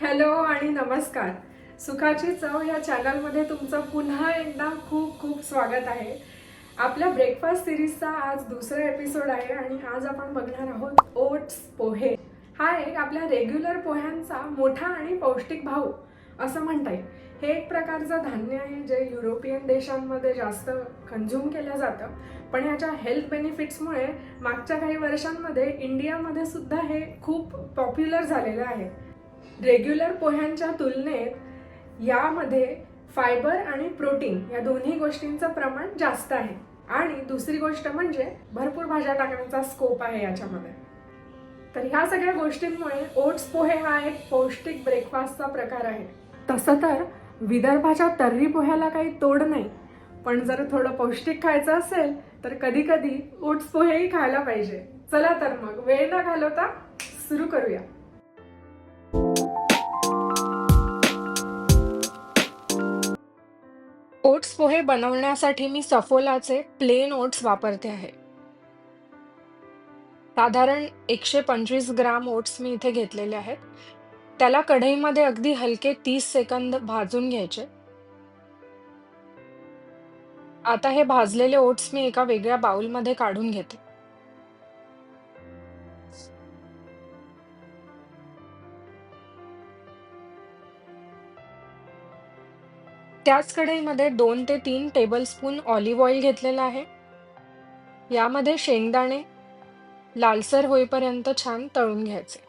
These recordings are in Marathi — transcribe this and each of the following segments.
हॅलो आणि नमस्कार. सुखाची चव या चॅनलमध्ये तुमचं पुन्हा एकदा खूप खूप स्वागत आहे. आपल्या ब्रेकफास्ट सिरीजचा आज दुसरा एपिसोड आहे आणि आज आपण बघणार आहोत ओट्स पोहे. हा एक आपल्या रेग्युलर पोह्यांचा मोठा आणि पौष्टिक भाऊ असं म्हणता येईल. हे एक प्रकारचं धान्य आहे जे युरोपियन देशांमध्ये जास्त कंझ्युम केलं जातं, पण ह्याच्या हेल्थ बेनिफिट्समुळे मागच्या काही वर्षांमध्ये इंडियामध्ये सुद्धा हे खूप पॉप्युलर झालेलं आहे. रेग्युलर पोह्यांच्या तुलनेत यामध्ये फायबर आणि प्रोटीन या दोन्ही गोष्टींचं प्रमाण जास्त आहे आणि दुसरी गोष्ट म्हणजे भरपूर भाज्या टाकण्याचा स्कोप आहे याच्यामध्ये. तर ह्या सगळ्या गोष्टींमुळे ओट्स पोहे हा एक पौष्टिक ब्रेकफास्टचा प्रकार आहे. तसं तर विदर्भाच्या तर्री पोह्याला काही तोड नाही, पण जर थोडं पौष्टिक खायचं असेल तर कधी कधी ओट्स पोहेही खायला पाहिजे. चला तर मग वेळ न घालवता सुरू करूया. ओट्स पोहे बनवण्यासाठी मी सफोलाचे प्लेन ओट्स वापरते आहे. साधारण 125 ग्राम ओट्स मी इथे घेतलेले आहेत. त्याला कढईमध्ये अगदी हलके 30 सेकंद भाजून घ्यायचे. आता हे भाजलेले ओट्स मी एका वेगळ्या बाउलमध्ये काढून घेते. त्याच कढईमध्ये 2 ते 3 टेबलस्पून ऑलिव्ह ऑइल घेतलेलं आहे. यामध्ये शेंगदाणे लालसर होईपर्यंत छान तळून घ्यायचे.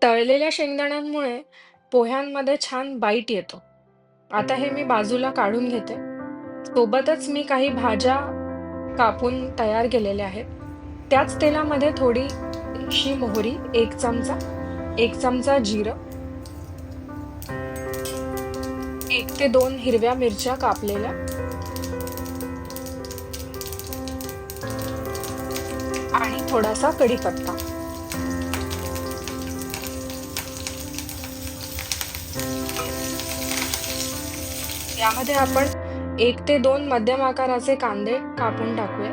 तळलेल्या शेंगदाण्यांमुळे पोह्यांमध्ये छान बाईट येतो. आता हे मी बाजूला काढून घेते. सोबतच मी काही भाज्या कापून तयार केलेल्या आहेत. त्याच तेलामध्ये थोडीशी मोहरी, 1 चमचा, 1 चमचा जिरं, 1 ते 2 हिरव्या मिरच्या कापलेल्या आणि थोडासा कढीपत्ता. यामध्ये आपण 1 ते 2 मध्यम आकाराचे कांदे कापून टाकूया.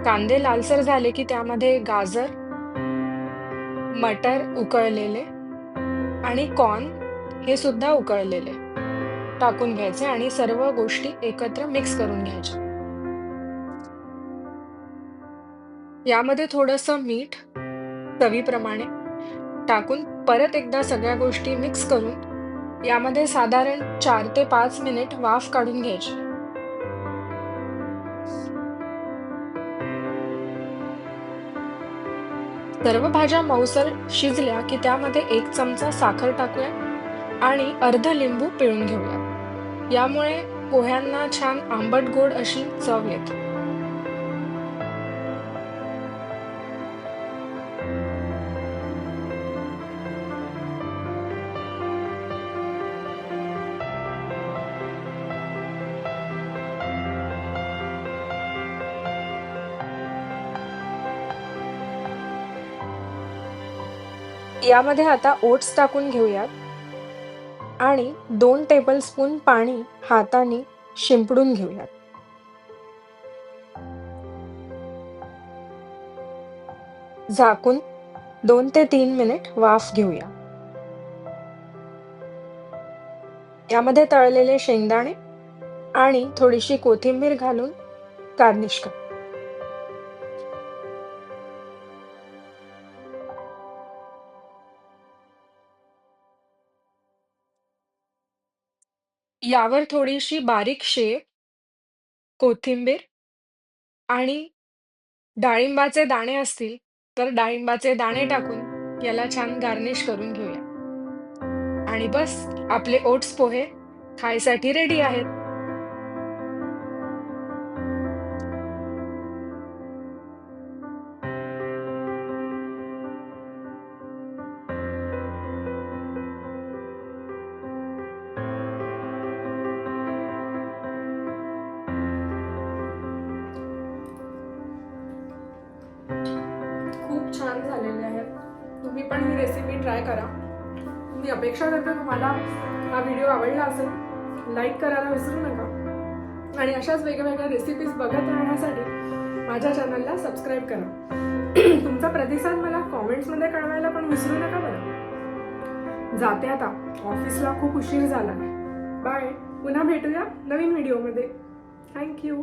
कांदे लालसर झाले की त्यामध्ये गाजर, मटर उकळलेले आणि कॉर्न हे सुद्धा उकळलेले टाकून घ्यायचे आणि सर्व गोष्टी एकत्र मिक्स करून घ्यायच्या. यामध्ये थोडंसं मीठ चवीप्रमाणे टाकून परत एकदा सगळ्या गोष्टी मिक्स करून यामध्ये साधारण 4 ते 5 मिनिट वाफ काढून घ्यायची. सर्व भाज्या मऊसर शिजल्या की त्यामध्ये 1 चमचा साखर टाकूया आणि अर्ध लिंबू पिळून घेऊया. यामुळे पोह्यांना छान आंबट गोड अशी चव येते. यामध्ये आता ओट्स टाकून घेऊयात आणि 2 टेबलस्पून पाणी हाताने शिंपडून घेऊयात. झाकून 2 ते 3 मिनिट वाफ घेऊया. यामध्ये तळलेले शेंगदाणे आणि थोडीशी कोथिंबीर घालून गार्निश करा. यावर थोडीशी बारीक शेव, कोथिंबीर आणि डाळिंबाचे दाणे असतील तर डाळिंबाचे दाणे टाकून याला छान गार्निश करून घेऊया. आणि बस, आपले ओट्स पोहे खायसाठी रेडी आहेत. खूप छान झालेले आहेत. तुम्ही पण ही रेसिपी ट्राय करा. मी अपेक्षा करते तुम्हाला हा व्हिडिओ आवडला असेल. लाईक करायला विसरू नका आणि अशाच वेगवेगळ्या रेसिपीज बघत राहण्यासाठी माझ्या चॅनलला सबस्क्राईब करा. तुमचा प्रतिसाद मला कॉमेंट्समध्ये कळवायला पण विसरू नका बरं. जाते आता, ऑफिसला खूप उशीर झाला. बाय. पुन्हा भेटूया नवीन व्हिडिओमध्ये. थँक्यू.